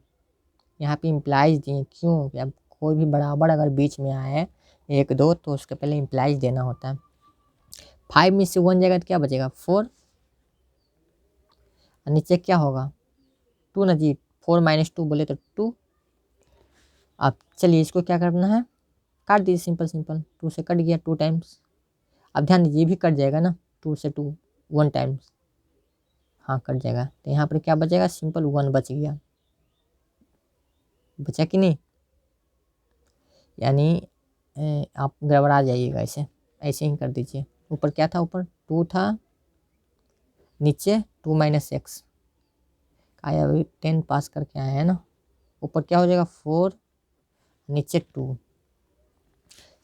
यहाँ पे इम्प्लाइज दिए, क्यों कि अब कोई भी बराबर अगर बीच में आए 1 2 तो उसके पहले इम्प्लाइज देना होता है। 5 में से 1 जाएगा तो क्या बचेगा 4, और नीचे क्या होगा 2 ना जी, 4 - 2 बोले तो 2। अब चलिए इसको क्या करना है, काट दीजिए, सिंपल सिंपल, 2 से कट गया 2 टाइम्स। अब ध्यान दीजिए ये भी कट जाएगा ना, 2 से 2 1 टाइम्स, हाँ कट जाएगा। तो यहाँ पर क्या बचेगा, सिंपल 1 बच गया, बचा कि नहीं। यानी आप गड़बड़ा जाइएगा, ऐसे ऐसे ही कर दीजिए। ऊपर क्या था, ऊपर 2 था, नीचे 2 - x, आया अभी 10 पास करके आया है ना। ऊपर क्या हो जाएगा 4, नीचे 2,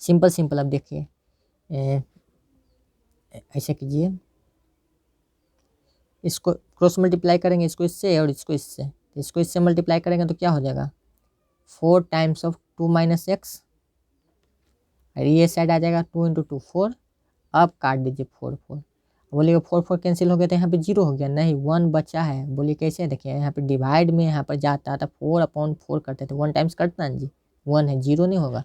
सिंपल सिंपल। अब देखिए ऐसे कीजिए, इसको क्रॉस मल्टीप्लाई करेंगे, इसको इससे और इसको इससे, तो इसको इससे मल्टीप्लाई करेंगे तो क्या हो जाएगा 4 टाइम्स ऑफ 2 - x, और ये साइड आ जाएगा 2 × 2 4। अब काट दीजिए 4 4, बोलिएगा 4 4 कैंसिल हो गया तो यहाँ पे 0 हो गया, नहीं 1 बचा है। बोलिए कैसे, देखिए यहाँ पे डिवाइड में यहाँ पर जाता था 4/4 करते थे, 1 टाइम्स कटता है जी, 1 है, 0 नहीं होगा।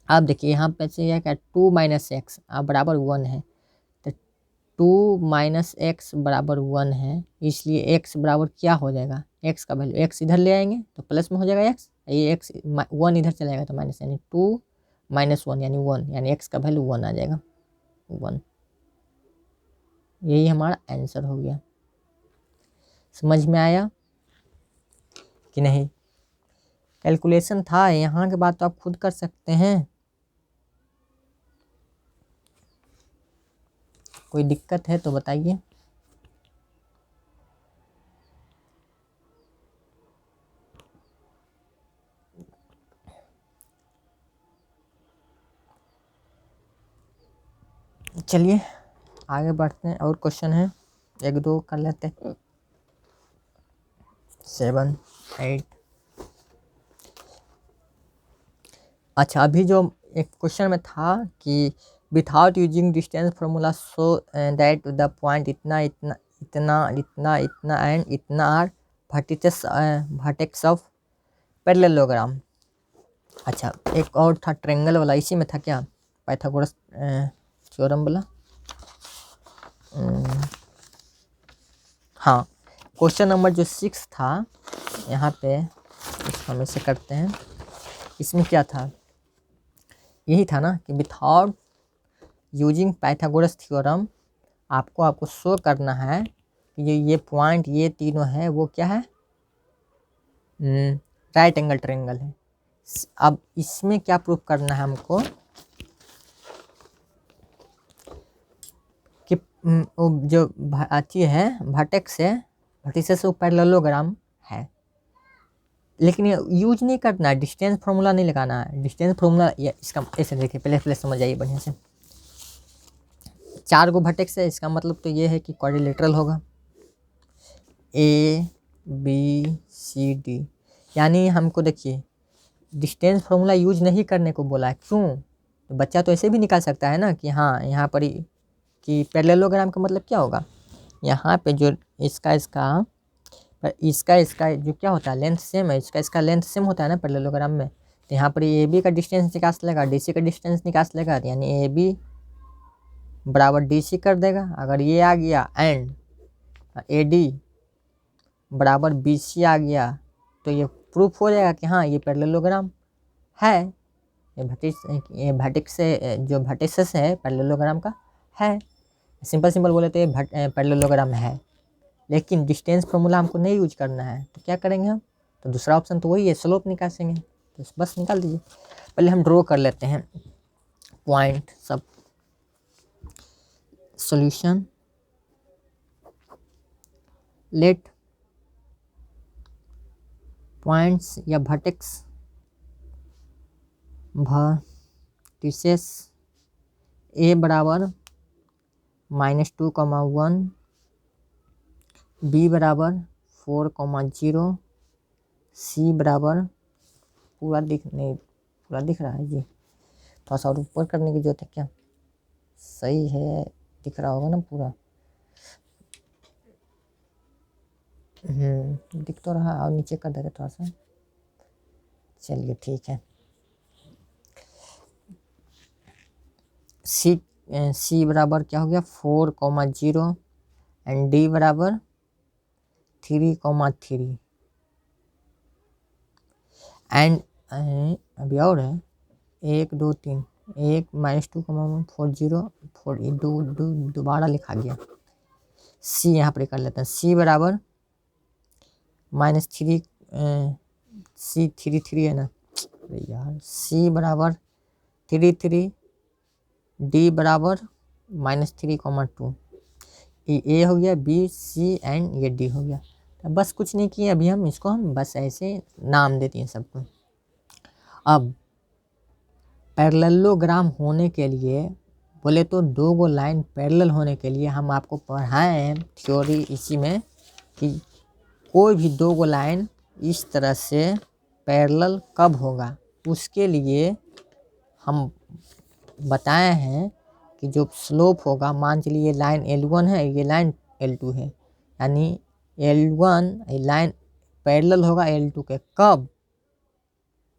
अब देखिए यहाँ पे से यह क्या 2 - x अब बराबर 1 है, तो 2 - x बराबर 1 है, इसलिए x बराबर क्या हो जाएगा, x का वैल्यू, x इधर ले आएंगे तो प्लस में हो जाएगा x, ये x 1 इधर चला जाएगा तो माइनस, यानी 2 - 1 यानी 1, यानी x का वैल्यू 1 आ जाएगा 1। यही हमारा आंसर हो गया। समझ में आया कि नहीं। कैलकुलेशन था, यहाँ के बाद तो आप खुद कर सकते हैं, कोई दिक्कत है तो बताइए। चलिए आगे बढ़ते हैं, और क्वेश्चन है 1 2 कर लेते हैं, 7 8। अच्छा, अभी जो एक क्वेश्चन में था कि without using distance formula so that the point इतना इतना इतना इतना इतना एंड इतना आर वर्टेक्स ऑफ पैरेललोग्राम। अच्छा, एक और था ट्रायंगल वाला, इसी में था क्या, पाइथागोरस थ्योरम वाला। हाँ, क्वेश्चन नंबर जो 6 था यहाँ पे, इसको हम ऐसे करते हैं। इसमें क्या था, यही था ना कि विदाउट यूजिंग पाइथागोरस थ्योरम आपको शो करना है कि ये पॉइंट ये तीनों है वो क्या है, राइट एंगल ट्रायंगल है। अब इसमें क्या प्रूफ करना है हमको कि जो अच्छी है वर्टेक्स है, वर्टिसेस वो पैरेललोग्राम है, लेकिन ये यूज नहीं करना है, डिस्टेंस फार्मूला नहीं लगाना है। डिस्टेंस फार्मूला इसका ऐसे देखिए, पहले समझ जाइए बढ़िया से। 4 गो वर्टेक्स है, इसका मतलब तो ये है कि क्वाड्रिलेटरल होगा, ABCD। यानी हमको देखिए डिस्टेंस फार्मूला यूज नहीं करने को बोला है, क्यों, तो बच्चा तो ऐसे भी निकाल सकता है ना कि हाँ यहाँ पर कि पैरेललोग्राम का मतलब क्या होगा, यहाँ पे जो इसका जो क्या होता है लेंथ सेम है, इसका लेंथ सेम होता है ना पैरेललोग्राम में। तो यहाँ पर AB का डिस्टेंस निकाल लेगा, DC का डिस्टेंस निकाल लेगा, यानी AB बराबर DC कर देगा। अगर ये आ गया एंड AD बराबर BC आ गया तो ये प्रूफ हो जाएगा कि हाँ ये पैरेललोग्राम है, ये वर्टेक्स से जो वर्टिसेस है पैरेललोग्राम का है। सिंपल सिंपल बोले तो ये पैरेललोग्राम है, लेकिन डिस्टेंस फार्मूला हमको नहीं यूज करना है, तो क्या करेंगे हम, तो दूसरा ऑप्शन तो वही है, स्लोप निकालेंगे, तो बस निकाल दीजिए। पहले हम ड्रॉ कर लेते हैं पॉइंट सब। सॉल्यूशन, लेट पॉइंट्स या वर्टेक्स वर्टिसेस A बराबर -2, 1, बी बराबर 4, 0, सी बराबर पूरा दिख रहा है जी, थोड़ा सा और ऊपर करने की जरूरत है क्या? सही है, दिख रहा होगा ना पूरा। दिख तो रहा, और नीचे कर देते थोड़ा सा। चलिए ठीक है। सी बराबर क्या हो गया 4, 0 एंड डी बराबर 3, 3 एंड अभी और है 1, 2, 3, 1 -2, 4, 0, 4, ये दोबारा लिखा गया। सी यहाँ पर कर लेते हैं, सी बराबर -3, सी 3 है ना, अरे यार, सी बराबर 3, डी बराबर -3, 2, ये ए हो गया, बी सी एंड ये डी हो गया। तो बस कुछ नहीं किए अभी, हम इसको बस ऐसे नाम देते हैं सबको। अब पैरेललोग्राम होने के लिए बोले तो 2 गो लाइन पैरेलल होने के लिए हम आपको पढ़ाए हैं थ्योरी इसी में कि कोई भी 2 गो लाइन इस तरह से पैरेलल कब होगा, उसके लिए हम बताए हैं कि जो स्लोप होगा, मान चलिए ये लाइन L1 है, ये लाइन L2 है, यानी L1 ये लाइन पैरेलल होगा L2 के कब,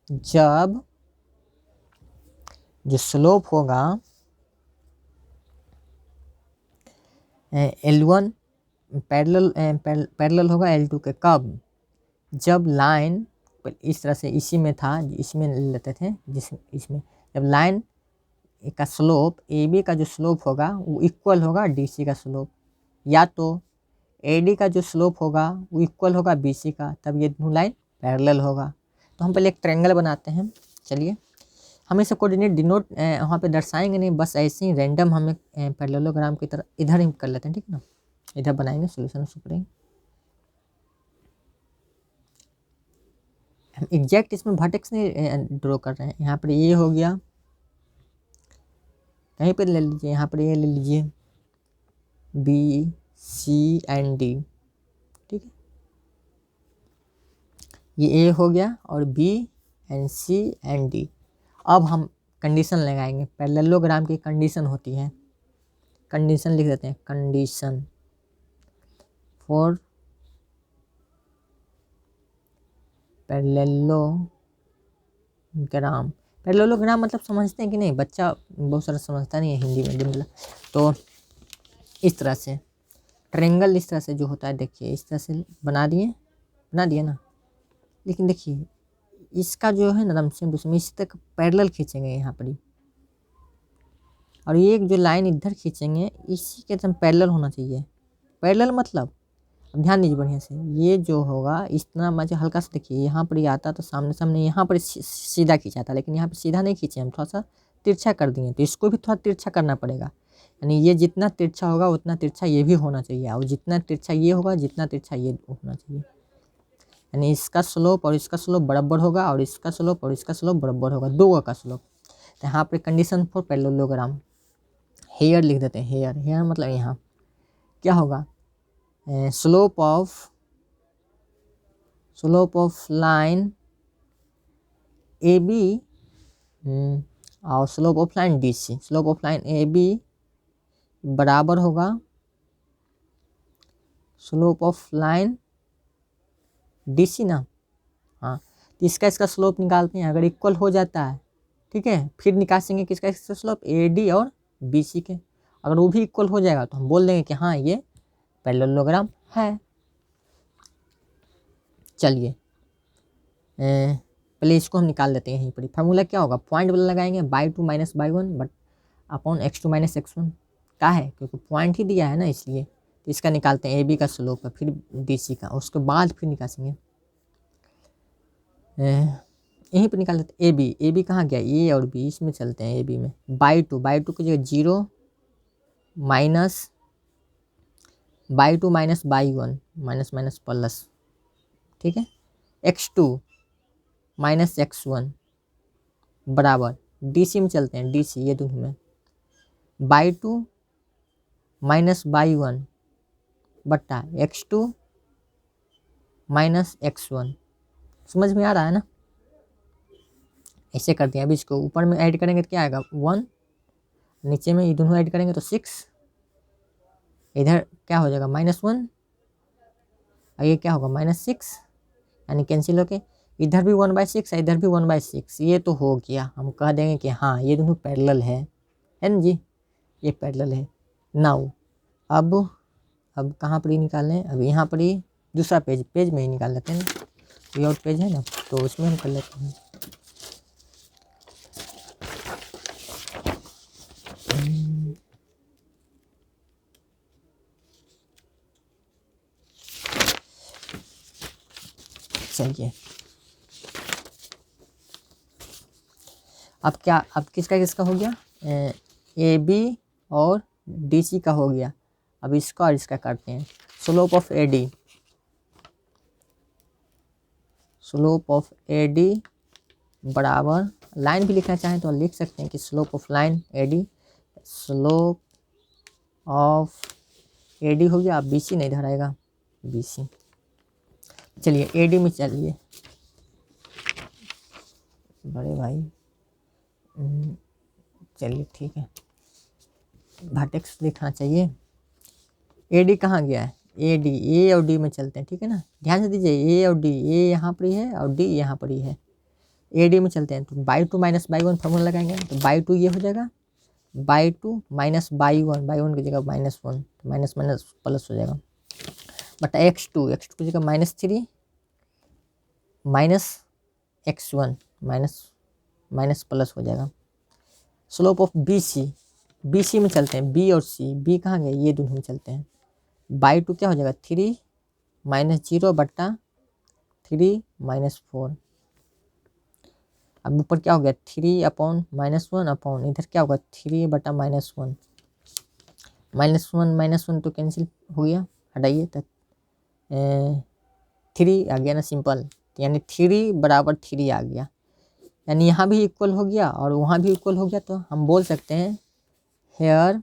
जब जो स्लोप होगा L1 पैरेलल होगा L2 के कब, जब लाइन इस तरह से इसी में था, इसमें लेते थे, इसमें जब लाइन का स्लोप AB का जो स्लोप होगा वो इक्वल होगा DC का स्लोप, या तो AD का जो स्लोप होगा वो इक्वल होगा BC का, तब ये दोनों लाइन पैरेलल होगा। तो हम पहले एक ट्रायंगल बनाते हैं। चलिए हम इसे कोऑर्डिनेट डिनोट वहाँ पे दर्शाएंगे नहीं, बस ऐसे ही रैंडम हम एक पैरेललोग्राम की तरह इधर ही कर लेते हैं, ठीक है ना, इधर बनाएंगे सोल्यूशन सुपरेंगे। हम एग्जैक्ट इसमें वर्टेक्स नहीं ड्रॉ कर रहे हैं। यहाँ पर ये हो गया, कहीं पर ले लीजिए, यहाँ पर ये ले लीजिए B C एंड D, ठीक है, ये A हो गया और B and C and D। अब हम कंडीशन लगाएंगे, पैरेललोग्राम की कंडीशन होती है, कंडीशन लिख देते हैं, कंडीशन फॉर पैरेललोग्राम। पैरेललोग्राम मतलब समझते हैं कि नहीं, बच्चा बहुत सारा समझता नहीं है हिंदी में, तो इस तरह से ट्रायंगल इस तरह से जो होता है, देखिए इस तरह से बना दिए ना, लेकिन देखिए इसका जो है ना सेम टू सेम इसी तक पैरेलल खींचेंगे यहाँ पर ही, और ये एक जो लाइन इधर खींचेंगे इसी के एकदम पैरेलल होना चाहिए। पैरेलल मतलब अब ध्यान दीजिए बढ़िया से, ये जो होगा इतना मुझे हल्का सा देखिए, यहाँ पर ही आता तो सामने सामने यहाँ पर सीधा खींचा था, लेकिन यहाँ पर सीधा नहीं खींचे, हम थोड़ा सा तिरछा कर दिए, तो इसको भी थोड़ा तिरछा करना पड़ेगा, यानी ये जितना तिरछा होगा उतना तिरछा ये भी होना चाहिए, और जितना तिरछा ये होगा जितना तिरछा ये होना चाहिए, यानी इसका स्लोप और इसका स्लोप बराबर होगा, और इसका स्लोप और इसका स्लोप बराबर होगा, दो का स्लोप। तो यहाँ पर कंडीशन फॉर पैरेललोग्राम, हेयर लिख देते हैं, हेयर मतलब यहाँ क्या होगा, स्लोप ऑफ लाइन AB और slope of line DC, slope of line AB बराबर होगा स्लोप ऑफ लाइन DC ना, हाँ, तो इसका स्लोप निकालते हैं, अगर इक्वल हो जाता है ठीक है, फिर निकालेंगे किसका इसका स्लोप AD और BC के, अगर वो भी इक्वल हो जाएगा तो हम बोल देंगे कि हाँ ये पैरेललोग्राम है। चलिए पहले इसको हम निकाल लेते हैं, यहीं पर फार्मूला क्या होगा, पॉइंट वाला लगाएंगे (2 - (1) बट अपॉन x2 - x1 का है, क्योंकि पॉइंट ही दिया है ना, इसलिए तो इसका निकालते हैं AB का स्लोप है, फिर DC का, उसके बाद फिर निकालेंगे यहीं पर निकाल लेते हैं AB कहाँ गया, A और B, इसमें चलते हैं AB में, (2) की जगह 0 माइनस (2 - (1) माइनस माइनस प्लस, ठीक है, x2 माइनस x1 बराबर DC में चलते हैं, DC ये दोनों में (2) माइनस बाई वन बट्टा x2 माइनस x1। समझ में आ रहा है ना? ऐसे करते हैं। अभी इसको ऊपर में ऐड करेंगे तो क्या आएगा 1, नीचे में ये दोनों ऐड करेंगे तो 6, इधर क्या हो जाएगा -1 और ये क्या होगा -6, यानी कैंसिल होके इधर भी 1/6 है, इधर भी 1/6। ये तो हो गया। हम कह देंगे कि हाँ ये दोनों पैरेलल है ना जी, ये पैरेलल है। नाउ अब कहाँ पर ही निकालना है? अब यहाँ पर ही दूसरा पेज में ही निकाल लेते हैं। ये और पेज है ना, तो उसमें हम कर लेते हैं। चलिए अब किसका हो गया? AB और DC का हो गया। अब इसका और इसका करते हैं। स्लोप ऑफ AD बराबर, लाइन भी लिखना चाहें तो लिख सकते हैं कि slope of line AD, slope of AD हो गया। अब BC नहीं इधर आएगा, BC। चलिए AD में चलिए बड़े भाई, चलिए ठीक है, वर्टेक्स लिखना चाहिए। AD कहाँ गया है? AD, A और D में चलते हैं, ठीक है ना? ध्यान से दीजिए, A और D, A यहाँ पर ही है और D यहाँ पर ही है। AD में चलते हैं तो बाई 2 माइनस बाई 1 फॉर्मूला लगाएंगे तो बाई 2 ये हो जाएगा, बाई 2 माइनस बाई 1 की जगह -1, तो माइनस माइनस प्लस हो जाएगा, बट x2 की जगह -3 माइनस x1 माइनस प्लस हो जाएगा। स्लोप ऑफ BC में चलते हैं, B और C, B कहाँ गए? ये दोनों में चलते हैं। बाई 2 क्या हो जाएगा 3 -0 बट्टा 3 -4। अब ऊपर क्या हो गया 3 अपॉन -1 अपॉन इधर क्या होगा 3 बटा -1, -1 तो कैंसिल हो गया, हटाइए तो 3 आ गया ना सिंपल, यानी 3 बराबर 3 आ गया, यानी यहाँ भी इक्वल हो गया और वहाँ भी इक्वल हो गया। तो हम बोल सकते हैं here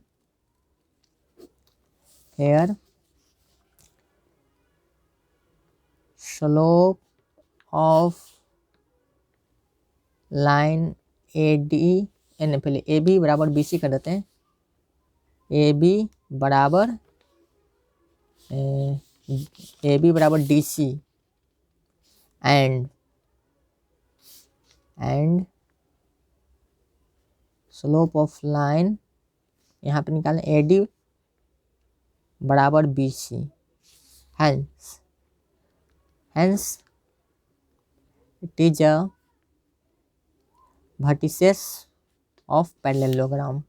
slope of line AD, यानी पहले AB बराबर BC कर देते हैं, AB बराबर DC and slope of line यहाँ पे निकालें AD बराबर BC, hence it is a vertices of parallelogram।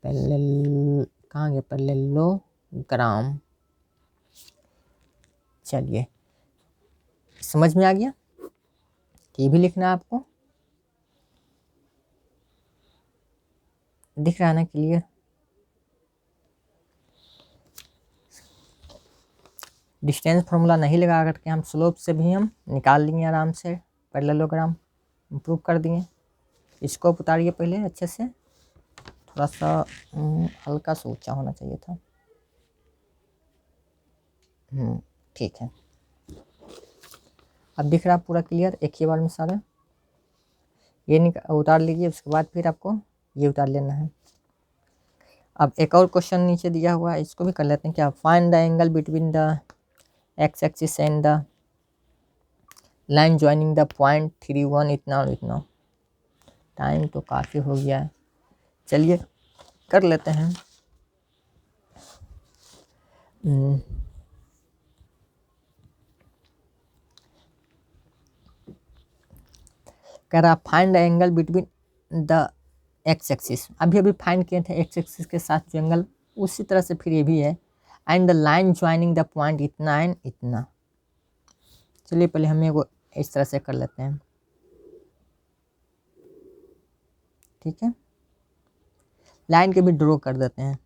कहाँ गया पैरेललोग्राम? चलिए समझ में आ गया कि ये भी लिखना है आपको, दिख रहा है ना क्लियर? डिस्टेंस फार्मूला नहीं लगा करके हम स्लोप से भी हम निकाल लेंगे आराम से, पैरेललोग्राम इम्प्रूव कर दिए। इसको उतारिए पहले अच्छे से, थोड़ा सा हल्का सा ऊंचा होना चाहिए था। ठीक है, अब दिख रहा है पूरा क्लियर एक ही बार में सारा। ये उतार लीजिए, उसके बाद फिर आपको ये उतार लेना है। अब एक और क्वेश्चन नीचे दिया हुआ है, इसको भी कर लेते हैं क्या? Find the angle between the x axis and the line joining the point 3, 1 इतना और इतना। टाइम तो काफ़ी हो गया है, चलिए कर लेते हैं। कह रहा find the angle between the x axis, अभी फाइंड किए थे एक्स एक्सिस के साथ जो एंगल, उसी तरह से फिर ये भी है, and the line joining the point इतना एंड इतना। चलिए पहले हम वो इस तरह से कर लेते हैं, ठीक है? लाइन के भी ड्रॉ कर देते हैं।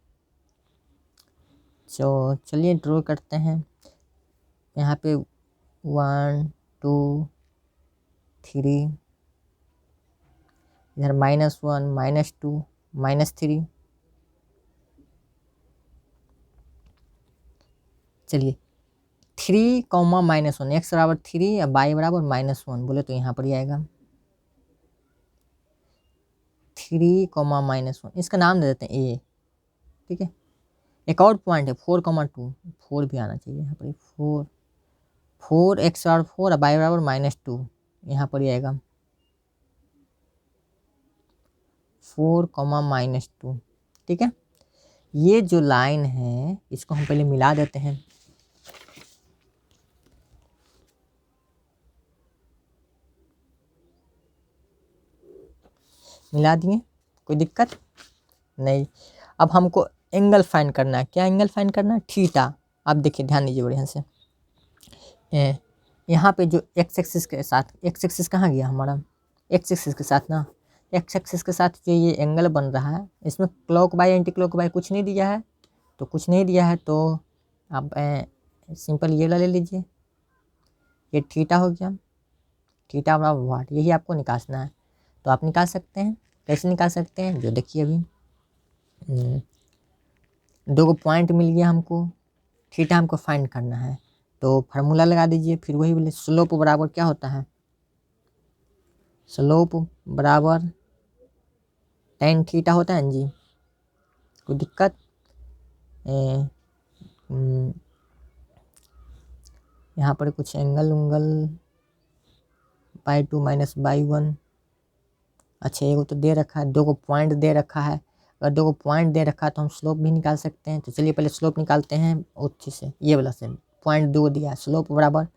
तो चलिए ड्रॉ करते हैं। यहाँ पे 1 2 3, इधर -1 -2 -3, चलिए 3, एक्स बराबर 3 या वाई बराबर -1 बोले तो यहाँ पर ही आएगा 3, -1। इसका नाम दे देते हैं ए, ठीक है। एक और पॉइंट है 4, 2, 4 भी आना चाहिए यहाँ पर, 4 एक्स बराबर 4 और वाई बराबर -2, यहाँ पर ही आएगा 4, -2, ठीक है। ये जो लाइन है इसको हम पहले मिला देते हैं। मिला दिए, कोई दिक्कत नहीं। अब हमको एंगल फाइंड करना है। क्या एंगल फाइंड करना है? थीटा। अब देखिए ध्यान दीजिए बढ़िया से, यहाँ पे जो एक्स एक्सिस के साथ, एक्स एक्सिस कहाँ गया हमारा, एक्स एक्सिस के साथ ना, एक्स एक्सिस के साथ जो ये एंगल बन रहा है इसमें clock by anti clock by कुछ नहीं दिया है, तो कुछ नहीं दिया है तो आप सिंपल ये ले लीजिए, ये थीटा हो गया, थीटा बराबर वाट, यही आपको निकालना है। तो आप निकाल सकते हैं, कैसे निकाल सकते हैं, जो देखिए अभी 2 पॉइंट मिल गया हमको, थीटा हमको फाइंड करना है तो फार्मूला लगा दीजिए। फिर वही बोले स्लोप बराबर क्या होता है, स्लोप बराबर tan थीटा होता है जी। कोई दिक्कत, यहाँ पर कुछ एंगल उंगल -2 -1, अच्छा एगो तो दे रखा है, 2 पॉइंट दे रखा है। अगर 2 पॉइंट दे रखा है तो हम स्लोप भी निकाल सकते हैं। तो चलिए पहले स्लोप निकालते हैं अच्छे से, ये वाला से पॉइंट 2 दिया है, स्लोप बराबर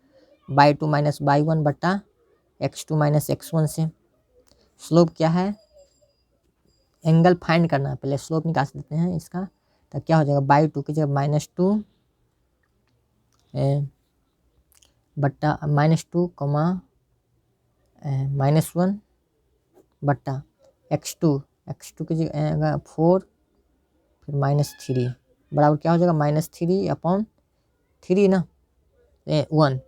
-2 -1 बटा x2 -x1 से। स्लोप क्या है, एंगल फाइंड करना है, पहले स्लोप निकाल देते हैं इसका। तो क्या हो जाएगा, -2 की जगह -2 बट्टा -2, -1 बट्टा x2 की जगह 4 फिर -3 बराबर क्या हो जाएगा, -3/3 ना 1,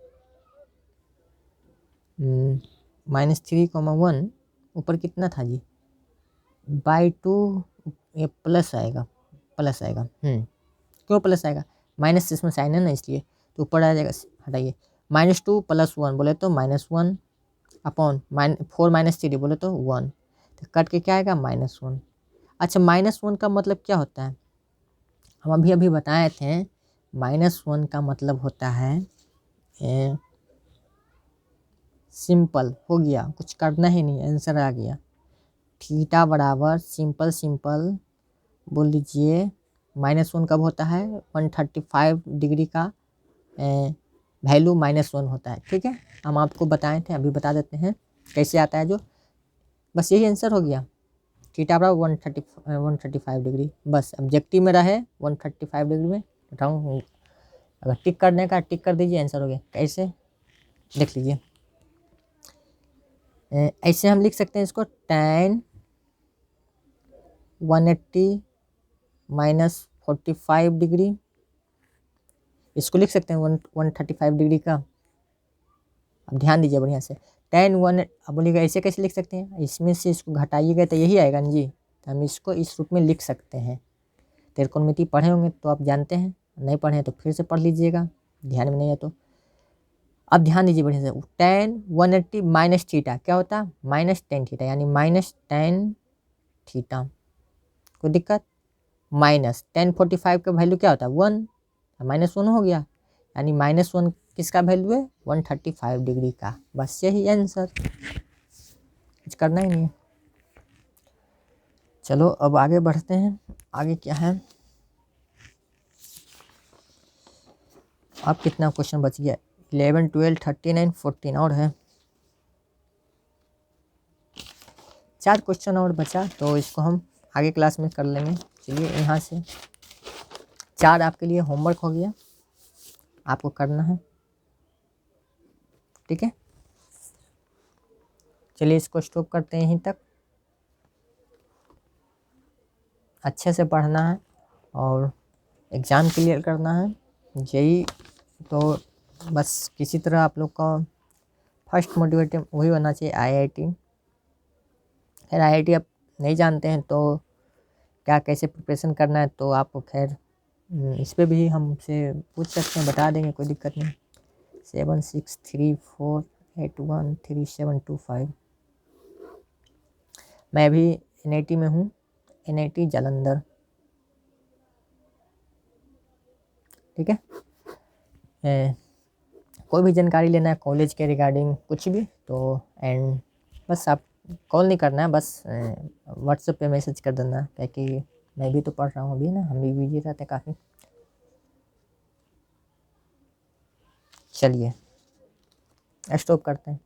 -3, 1 ऊपर कितना था जी, /2, ये प्लस आएगा, क्यों प्लस आएगा, माइनस इसमें साइन है ना इसलिए, तो ऊपर आ जाएगा, हटाइए -2 + 1 बोले तो -1 अपॉन 4 -3 बोले तो 1, तो कट के क्या आएगा -1। अच्छा -1 का मतलब क्या होता है, हम अभी अभी बताए थे, -1 का मतलब होता है सिंपल हो गया, कुछ करना ही नहीं, आंसर आ गया। थीटा बराबर सिंपल बोल लीजिए, -1 कब होता है, 135 डिग्री का वैल्यू -1 होता है, ठीक है। हम आपको बताए थे, अभी बता देते हैं कैसे आता है जो, बस यही आंसर हो गया। थीटा बराबर 135 डिग्री, बस ऑब्जेक्टिव में रहे 135 डिग्री में राउंड, अगर टिक करने का टिक कर दीजिए, आंसर हो गया। कैसे देख लीजिए, ऐसे हम लिख सकते हैं इसको, tan 180 -45 डिग्री, इसको लिख सकते हैं 135 डिग्री का। अब ध्यान दीजिए बढ़िया से, tan 1, अब बोलिएगा ऐसे कैसे लिख सकते हैं, इसमें से इसको घटाइएगा तो यही आएगा ना जी, तो हम इसको इस रूप में लिख सकते हैं। त्रिकोणमिति पढ़े होंगे तो आप जानते हैं, नहीं पढ़े हैं तो फिर से पढ़ लीजिएगा, ध्यान में नहीं है तो। अब ध्यान दीजिए बढ़िया से, tan 180 माइनस थीटा क्या होता है, -tan थीटा, यानी -tan थीटा, कोई दिक्कत, tan 45 का वैल्यू क्या होता है 1, -1 हो गया, यानी -1 किसका वैल्यू है, 135 डिग्री का, बस यही आंसर, कुछ करना ही नहीं है। चलो अब आगे बढ़ते हैं, आगे क्या है, अब कितना क्वेश्चन बच गया, 11, 12, 13, 14 और है, 4 क्वेश्चन और बचा, तो इसको हम आगे क्लास में कर लेंगे। चलिए यहाँ से 4 आपके लिए होमवर्क हो गया, आपको करना है, ठीक है। चलिए इसको स्टॉप करते हैं यहीं तक, अच्छे से पढ़ना है और एग्ज़ाम क्लियर करना है, जेई तो बस किसी तरह आप लोग का फर्स्ट मोटिवेटिव वही होना चाहिए, आईआईटी। खैर आईआईटी आप नहीं जानते हैं तो क्या कैसे प्रिपरेशन करना है, तो आपको खैर इस पे भी हमसे पूछ सकते हैं, बता देंगे, कोई दिक्कत नहीं। 7634813725। मैं अभी NIT में हूँ, NIT जालंधर। ठीक है। कोई भी जानकारी लेना है कॉलेज के रिगार्डिंग कुछ भी तो एंड बस आप कॉल नहीं करना है, बस व्हाट्सएप पे मैसेज कर देना, क्योंकि मैं भी तो पढ़ रहा हूँ अभी ना, हम भी बिजी रहते हैं काफ़ी। चलिए स्टॉप करते हैं।